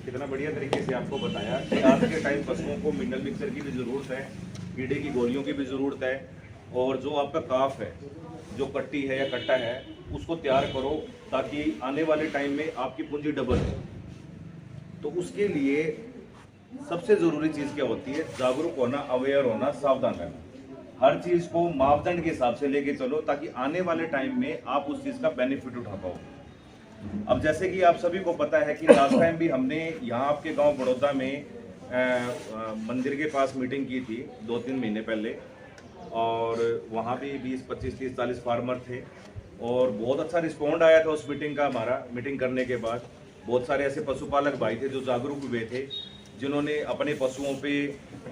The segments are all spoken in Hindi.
कितना बढ़िया तरीके से आपको बताया कि आज के टाइम पशुओं को मिनरल मिक्सचर की भी ज़रूरत है, कीड़े की गोलियों की भी ज़रूरत है, और जो आपका काफ है, जो कट्टी है या कट्टा है, उसको तैयार करो ताकि आने वाले टाइम में आपकी पूंजी डबल हो। तो उसके लिए सबसे ज़रूरी चीज़ क्या होती है? जागरूक होना, अवेयर होना, सावधान रहना। हर चीज़ को मापदंड के हिसाब से लेके चलो ताकि आने वाले टाइम में आप उस चीज़ का बेनिफिट उठा पाओ। अब जैसे कि आप सभी को पता है कि लास्ट टाइम भी हमने यहाँ आपके गांव बड़ौदा में मंदिर के पास मीटिंग की थी 2-3 महीने पहले, और वहाँ भी 20, 25, 30, 40 फार्मर थे और बहुत अच्छा रिस्पॉन्ड आया था उस मीटिंग का। हमारा मीटिंग करने के बाद बहुत सारे ऐसे पशुपालक भाई थे जो जागरूक हुए थे, जिन्होंने अपने पशुओं पे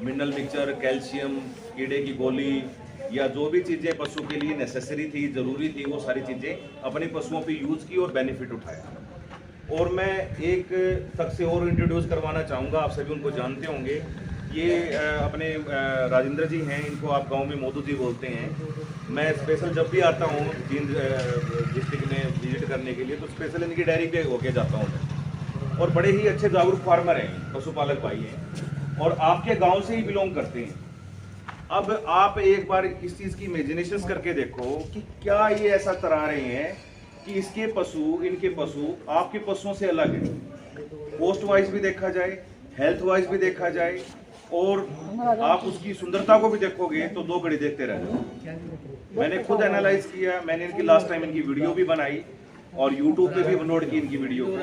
मिनरल मिक्सचर, कैल्शियम, कीड़े की गोली या जो भी चीज़ें पशु के लिए नेसेसरी थी, ज़रूरी थी, वो सारी चीज़ें अपने पशुओं पे यूज़ की और बेनिफिट उठाया। और मैं एक शख्स से और इंट्रोड्यूस करवाना चाहूँगा, आप सभी उनको जानते होंगे। ये अपने राजेंद्र जी हैं, इनको आप गांव में मोदू जी बोलते हैं। मैं स्पेशल जब भी आता हूँ जींद डिस्ट्रिक्ट में विजिट करने के लिए, तो स्पेशल इनकी डायरी पे होके जाता हूँ। और बड़े ही अच्छे जागरूक फार्मर हैं, पशुपालक भाई हैं, और आपके गांव से ही बिलोंग करते हैं। अब आप एक बार इस चीज़ की इमेजिनेशन करके देखो कि क्या ये ऐसा करा रहे हैं कि इसके पशु, इनके पशु आपके पशुओं से अलग है। पोस्ट वाइज भी देखा जाए, हेल्थ वाइज भी देखा जाए, और आप उसकी सुंदरता को भी देखोगे तो दो घड़ी देखते रह जाओ। मैंने खुद एनालाइज किया, मैंने इनकी लास्ट टाइम इनकी वीडियो भी बनाई और यूट्यूब पे भी अपलोड की इनकी वीडियो को।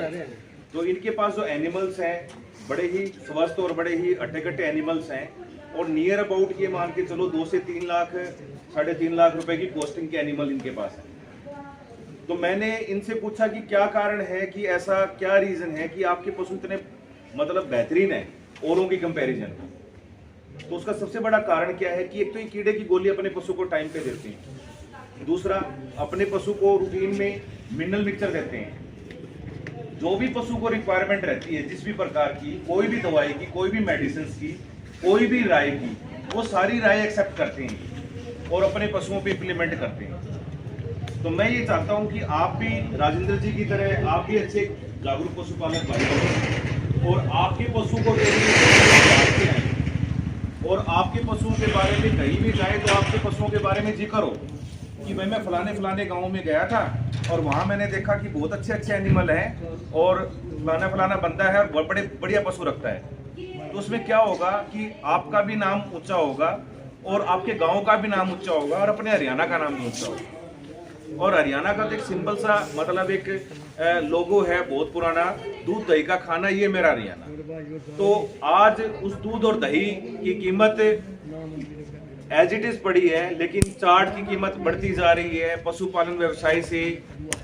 तो इनके पास जो एनिमल्स हैं बड़े ही स्वस्थ और बड़े ही अट्टे-कट्टे एनिमल्स हैं, और नियर अबाउट ये मान के चलो 2 से 3 लाख, 3.5 लाख रुपए की कॉस्टिंग के एनिमल इनके पास है। तो मैंने इनसे पूछा कि क्या कारण है, कि ऐसा क्या रीजन है कि आपके पशु इतने मतलब बेहतरीन है औरों की कंपैरिजन में। तो उसका सबसे बड़ा कारण क्या है कि एक तो ये कीड़े की गोली अपने पशु को टाइम पे देते हैं, दूसरा अपने पशु को रूटीन में मिनरल मिक्सचर देते हैं। जो भी पशु को रिक्वायरमेंट रहती है, जिस भी प्रकार की, कोई भी दवाई की, कोई भी मेडिसिन की, कोई भी राय की, वो सारी राय एक्सेप्ट करते हैं और अपने पशुओं पे इम्प्लीमेंट करते हैं। तो मैं ये चाहता हूं कि आप भी राजेंद्र जी की तरह, आप भी अच्छे जागरूक पशुपालक भाई बनो और आपके पशु को जानते हैं, और आपके पशुओं के बारे में कहीं भी जाए तो आपके पशुओं के बारे में जिक्र हो कि भाई मैं फलाने गांव में गया था और वहां मैंने देखा कि बहुत अच्छे अच्छे एनिमल हैं और फलाना बंदा है और बड़े बढ़िया पशु रखता है। तो उसमें क्या होगा कि आपका भी नाम ऊंचा होगा और आपके गांव का भी नाम ऊंचा होगा और अपने हरियाणा का नाम भी ऊंचा होगा। और हरियाणा का तो एक सिंपल सा मतलब एक लोगो है बहुत पुराना, दूध दही का खाना, ये मेरा हरियाणा। तो आज उस दूध और दही की कीमत एज इट इज पड़ी है, लेकिन चाट की कीमत बढ़ती जा रही है। पशुपालन व्यवसाय से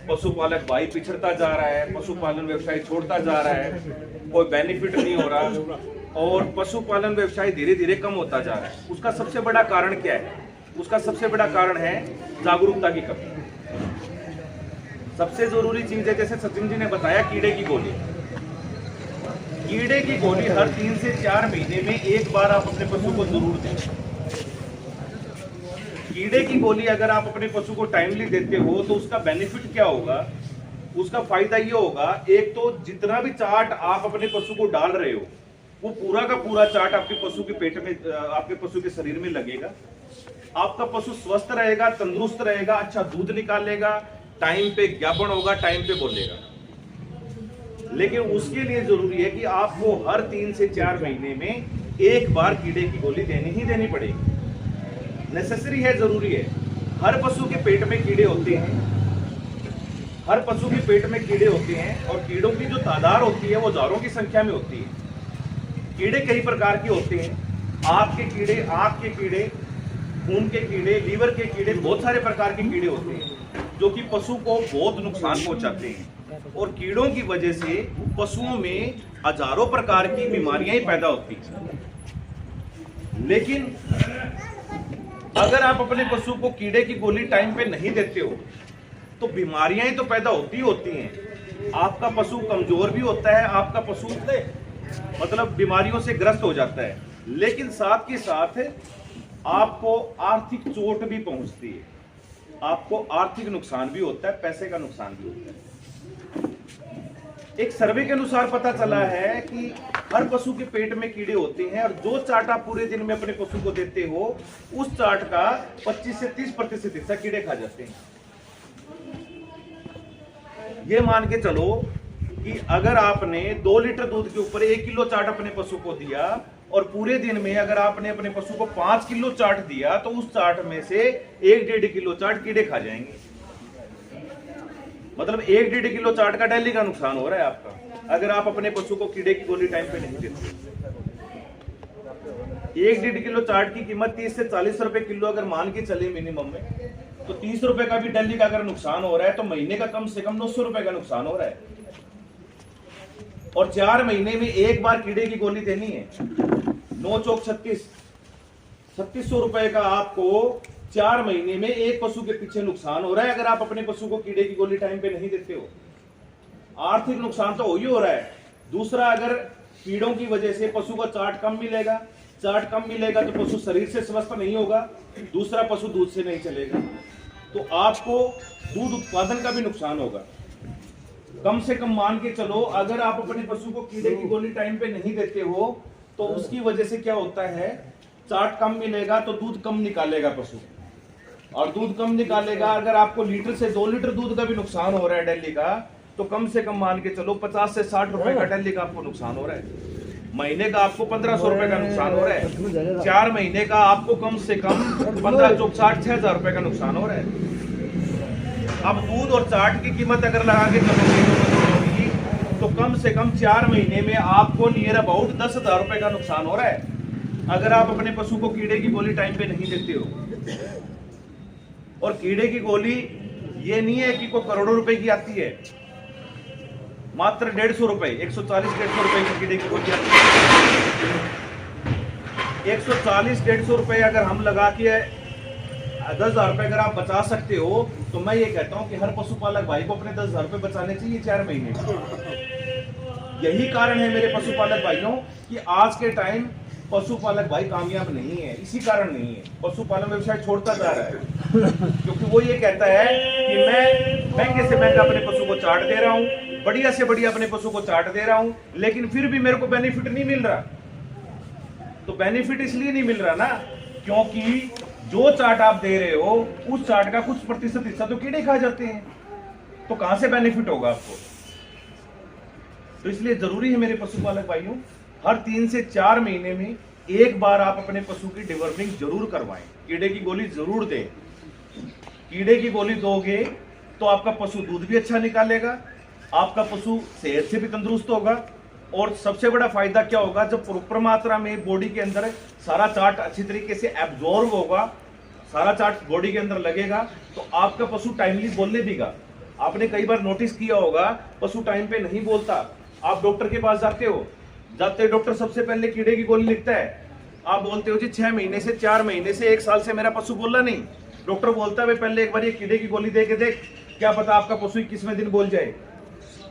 पशुपालक भाई पिछड़ता जा रहा है, पशुपालन व्यवसाय छोड़ता जा रहा है, कोई बेनिफिट नहीं हो रहा और पशुपालन व्यवसाय धीरे धीरे कम होता जा रहा है। उसका सबसे बड़ा कारण क्या है? उसका सबसे बड़ा कारण है जागरूकता की कमी। सबसे जरूरी चीज है, जैसे सचिन जी ने बताया, कीड़े की गोली। कीड़े की गोली हर 3 से 4 महीने में एक बार आप अपने पशु को जरूर दें। कीड़े की गोली अगर आप अपने पशु को टाइमली देते हो तो उसका बेनिफिट क्या होगा? उसका फायदा ये होगा, एक तो जितना भी चाट आप अपने पशु को डाल रहे हो वो पूरा का पूरा चाट आपके पशु के पेट में, आपके पशु के शरीर में लगेगा। आपका पशु स्वस्थ रहेगा, तंदुरुस्त रहेगा, अच्छा दूध निकालेगा, टाइम पे ज्ञापन होगा, टाइम पे बोलेगा। लेकिन उसके लिए जरूरी है कि आपको हर 3 से 4 महीने में एक बार कीड़े की गोली देनी ही देनी पड़ेगी। नेसेसरी है, जरूरी है। हर पशु के पेट में कीड़े होते हैं, हर पशु के पेट में कीड़े होते हैं, और कीड़ों की जो तादाद होती है वो हजारों की संख्या में होती है। कीड़े कई प्रकार के होते हैं, आंख के कीड़े, आंख के कीड़े, खून के कीड़े, लीवर के कीड़े, बहुत सारे प्रकार के कीड़े होते हैं जो कि पशु को बहुत नुकसान पहुंचाते हैं। और कीड़ों की वजह से पशुओं में हजारों प्रकार की बीमारियां ही पैदा होती हैं। लेकिन अगर आप अपने पशु को कीड़े की गोली टाइम पे नहीं देते हो तो बीमारियां ही तो पैदा होती हैं। आपका पशु कमजोर भी होता है, आपका पशु मतलब बीमारियों से ग्रस्त हो जाता है, लेकिन साथ के साथ आपको आर्थिक चोट भी पहुंचती है, आपको आर्थिक नुकसान भी होता है, पैसे का नुकसान भी होता है। एक सर्वे के अनुसार पता चला है कि हर पशु के पेट में कीड़े होते हैं और जो चाट आप पूरे दिन में अपने पशु को देते हो उस चाट का 25 से 30% हिस्सा कीड़े खा जाते हैं। ये मान के चलो कि अगर आपने 2 लीटर दूध के ऊपर 1 किलो चाट अपने पशु को दिया और पूरे दिन में अगर आपने अपने पशु को 5 किलो चाट दिया तो उस चाट में से 1-1.5 किलो चाट कीड़े खा जाएंगे। मतलब 1-1.5 किलो चाट का डेली का नुकसान हो रहा है आपका, अगर आप अपने पशु को कीड़े की गोली टाइम पे नहीं देते। 1-1.5 किलो चाट की कीमत 30 से 40 रुपए किलो अगर मान के चले मिनिमम में, तो 30 रुपए का भी डेली का अगर नुकसान हो रहा है तो महीने का कम से कम 900 रुपए का नुकसान हो रहा है। और 4 महीने में एक बार कीड़े की गोली देनी है, 9 चौक 3600 रुपए का आपको 4 महीने में एक पशु के पीछे नुकसान हो रहा है अगर आप अपने पशु को कीड़े की गोली टाइम पे नहीं देते हो। आर्थिक नुकसान तो वही हो रहा है। दूसरा, अगर कीड़ों की वजह से पशु को चाट कम मिलेगा तो पशु शरीर से स्वस्थ नहीं होगा, दूसरा पशु दूध से नहीं चलेगा, तो आपको दूध उत्पादन का भी नुकसान होगा। कम से कम मान के चलो, अगर आप अपने पशु को कीड़े की गोली टाइम पे नहीं देते हो तो उसकी वजह से क्या होता है, चाट कम मिलेगा तो दूध कम निकालेगा पशु, और दूध कम निकालेगा। अगर आपको लीटर से 2 लीटर दूध का भी नुकसान हो रहा है डेली का, तो कम से कम मान के चलो 50 से 60 रुपए का डेली का आपको नुकसान हो रहा है। महीने का आपको 1500 रुपए का नुकसान हो रहा है। 4 महीने का आपको कम से कम 15 चौक 60 6,000 रुपए का नुकसान हो रहा है। अब दूध और चाट की कीमत अगर लगा के चलोगे तो कम से कम 4 महीने में आपको नियर अबाउट 10,000 रुपए का नुकसान हो रहा है अगर आप अपने पशु को कीड़े की गोली टाइम पे नहीं देते हो। और कीड़े की गोली ये नहीं है कि कोई करोड़ों रुपए की आती है, मात्र 150 रुपए, 140-150 रुपए की कीड़े की गोली आती है। 140-150 रुपए अगर हम लगा के 10,000 रुपए अगर आप बचा सकते हो, तो मैं ये कहता हूं कि हर पशुपालक भाई को अपने 10,000 रुपए बचाने चाहिए 4 महीने। यही कारण है मेरे पशुपालक भाइयों कि आज के टाइम पशुपालक भाई कामयाब नहीं है, इसी कारण नहीं है। पशुपालन व्यवसाय छोड़ता जा रहा है क्योंकि वो ये कहता है कि मैं महंगे से महंगा अपने पशु को चाट दे रहा हूँ, बढ़िया से बढ़िया अपने पशु को चाट दे रहा हूँ, लेकिन फिर भी मेरे को बेनिफिट नहीं मिल रहा। तो बेनिफिट इसलिए नहीं मिल रहा ना क्योंकि जो चाट आप दे रहे हो उस चाट का कुछ प्रतिशत हिस्सा तो कीड़े खा जाते हैं, तो कहां से बेनिफिट होगा आपको। तो इसलिए जरूरी है मेरे पशुपालक भाइयों, हर 3 से 4 महीने में एक बार आप अपने पशु की डिवर्मिंग जरूर करवाएं, कीड़े की गोली जरूर दें। कीड़े की गोली दोगे तो आपका पशु दूध भी अच्छा निकालेगा, आपका पशु सेहत से भी तंदुरुस्त होगा, और सबसे बड़ा फायदा क्या होगा, जब प्रॉपर मात्रा में बॉडी के अंदर सारा चाट अच्छी तरीके से एब्जॉर्ब होगा, सारा चाट बॉडी के अंदर लगेगा, तो आपका पशु टाइमली बोलने देगा। आपने कई बार नोटिस किया होगा पशु टाइम पे नहीं बोलता, आप डॉक्टर के पास जाते हो, डॉक्टर सबसे पहले कीड़े की गोली लिखता है, आप बोलते हो जी 6 महीने से 4 महीने से 1 साल से मेरा पशु बोला नहीं, डॉक्टर बोलता है पहले एक बार ये कीड़े की गोली दे के देख, क्या पता आपका पशु 21वें दिन बोल जाए।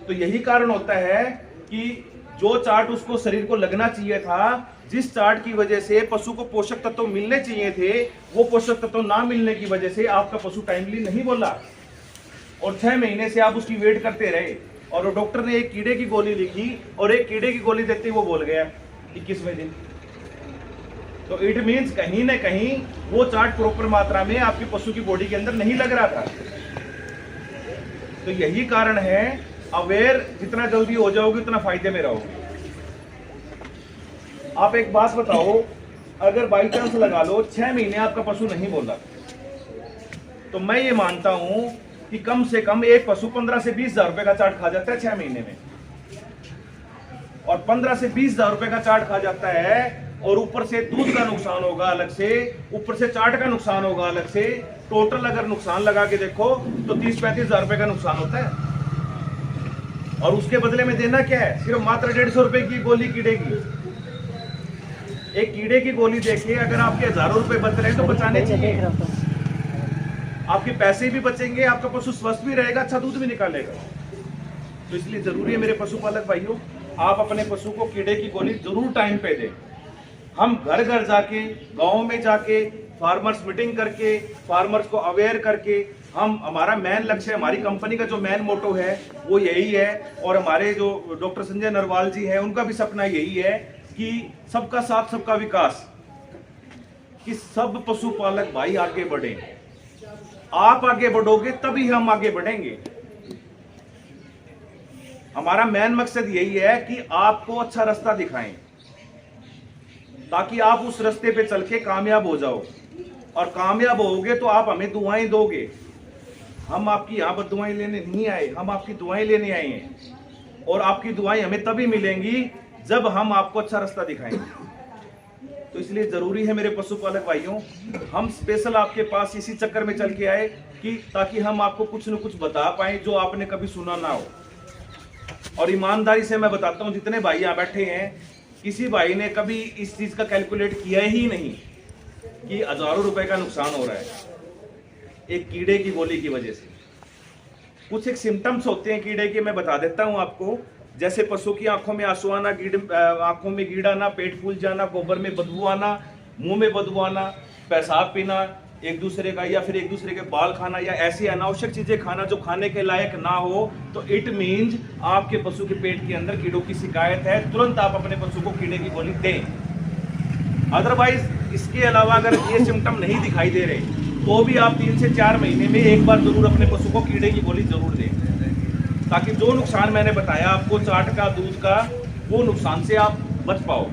तो यही कारण होता है कि जो चाट उसको शरीर को लगना चाहिए था, जिस चाट की वजह से पशु को पोषक तत्व मिलने चाहिए थे, वो पोषक तत्व ना मिलने की वजह से आपका पशु टाइमली नहीं बोला, और 6 महीने से आप उसकी वेट करते रहे, और डॉक्टर ने एक कीड़े की गोली लिखी और एक कीड़े की गोली देते वो बोल गया 21वें दिन। तो इट मीन्स कहीं ना कहीं वो चाट प्रॉपर मात्रा में आपके पशु की बॉडी के अंदर नहीं लग रहा था। तो यही कारण है, अवेयर जितना जल्दी हो जाओगे उतना फायदे में रहोगे। आप एक बात बताओ, अगर बाई चांस लगा लो 6 महीने आपका पशु नहीं बोला, तो मैं ये मानता हूं कि कम से कम एक पशु 15 से 20,000 रुपए का चाट खा जाता है 6 महीने में, और 15 से 20,000 रुपए का चाट खा जाता है, और ऊपर से दूध का नुकसान होगा अलग से, ऊपर से चाट का नुकसान होगा अलग से, टोटल अगर नुकसान लगा के देखो तो 30-35,000 रुपए का नुकसान होता है। और उसके बदले में देना क्या है, सिर्फ मात्र 150 रुपए की गोली कीड़े की। एक कीड़े की गोली देके अगर आपके हजारों रुपए बच रहे हैं तो बचाने चाहिए, आपके पैसे भी बचेंगे, आपका पशु स्वस्थ भी रहेगा, अच्छा दूध भी निकालेगा। तो इसलिए जरूरी है मेरे पशुपालक भाइयों, आप अपने पशु को कीड़े की गोली जरूर टाइम पे दें। हम घर घर जाके, गाँव में जाके, फार्मर्स मीटिंग करके, फार्मर्स को अवेयर करके हमारा मेन लक्ष्य, हमारी कंपनी का जो मेन मोटो है वो यही है, और हमारे जो डॉक्टर संजय नरवाल जी हैं उनका भी सपना यही है कि सबका साथ सबका विकास, कि सब पशुपालक भाई आगे बढ़े। आप आगे बढ़ोगे तभी हम आगे बढ़ेंगे। हमारा मेन मकसद यही है कि आपको अच्छा रास्ता दिखाएं ताकि आप उस रास्ते पे चल के कामयाब हो जाओ, और कामयाब होगे तो आप हमें दुआएं दोगे। हम आपकी यहाँ पर दुआएं लेने नहीं आए, हम आपकी दुआएं लेने आए हैं, और आपकी दुआएं हमें तभी मिलेंगी जब हम आपको अच्छा रास्ता दिखाएंगे। तो इसलिए जरूरी है मेरे पशुपालक भाइयों, हम स्पेशल आपके पास इसी चक्कर में चल के आए कि ताकि हम आपको कुछ न कुछ बता पाए जो आपने कभी सुना ना हो। और ईमानदारी से मैं बताता हूँ, जितने भाई यहाँ बैठे हैं, किसी भाई ने कभी इस चीज का कैलकुलेट किया ही नहीं कि हजारों रुपए का नुकसान हो रहा है एक कीड़े की गोली की वजह से। कुछ एक सिम्टम्स होते हैं कीड़े के, मैं बता देता हूं आपको। जैसे पशु की आंखों में आंसू आना, आंखों में कीड़ा आना, पेट फूल जाना, गोबर में बदबू आना, मुंह में बदबू आना, पेशाब पीना एक दूसरे का, या फिर एक दूसरे के बाल खाना, या ऐसी अनावश्यक चीजें खाना जो खाने के लायक ना हो, तो इट मीन्स आपके पशु के पेट के अंदर कीड़ों की शिकायत है। तुरंत आप अपने पशु को कीड़े की गोली दें। अदरवाइज इसके अलावा अगर ये सिम्टम नहीं दिखाई दे रहे तो भी आप 3 से 4 महीने में एक बार जरूर अपने पशु को कीड़े की गोली जरूर दें, ताकि जो नुकसान मैंने बताया आपको चाट का, दूध का, वो नुकसान से आप बच पाओ।